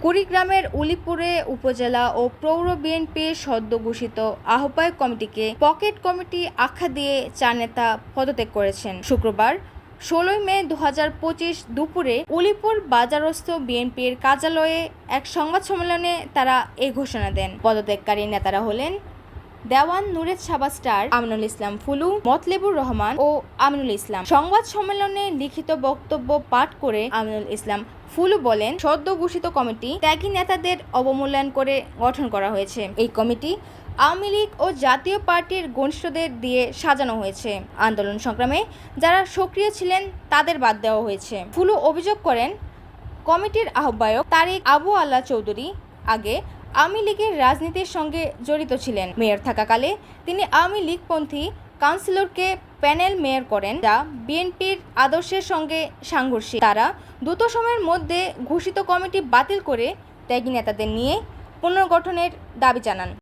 কুড়িগ্রামের উলিপুরে উপজেলা ও পৌর বিএনপির সদ্য ঘোষিত আহ্বায়ক কমিটিকে পকেট কমিটি আখ্যা দিয়ে 4 নেতা পদত্যাগ করেছেন। শুক্রবার 16 মে 2025 দুপুরে উলিপুর বাজারস্থ বিএনপির কার্যালয়ে এক সংবাদ সম্মেলনে তারা এই ঘোষণা দেন। পদত্যাগকারী নেতারা হলেন দেওয়ান নুরেদ সাবা স্টার, আমিনুল ইসলাম ফুলু, মতলেবুর রহমান ও আমিনুল ইসলাম। সংবাদ সম্মেলনে লিখিত বক্তব্য পাঠ করে আমিনুল ইসলাম ফুলু বলেন, সদ্য ঘোষিত কমিটি ত্যাগী নেতাদের অবমূল্যায়ন করে গঠন করা হয়েছে। এই কমিটি আওয়ামী লীগ ও জাতীয় পার্টির ঘনিষ্ঠদের দিয়ে সাজানো হয়েছে। আন্দোলন সংগ্রামে যারা সক্রিয় ছিলেন তাদের বাদ দেওয়া হয়েছে। ফুলু অভিযোগ করেন, কমিটির আহ্বায়ক তারিক আবু আল্লাহ চৌধুরী আগে আওয়ামী লীগের রাজনীতির সঙ্গে জড়িত ছিলেন। মেয়র থাকাকালে তিনি আওয়ামী লীগপন্থী কাউন্সিলরকে প্যানেল মেয়র করেন, যা বিএনপির আদর্শের সঙ্গে সাংঘর্ষিক। তারা দ্রুত সময়ের মধ্যে ঘোষিত কমিটি বাতিল করে ত্যাগী নেতাদের নিয়ে পুনর্গঠনের দাবি জানান।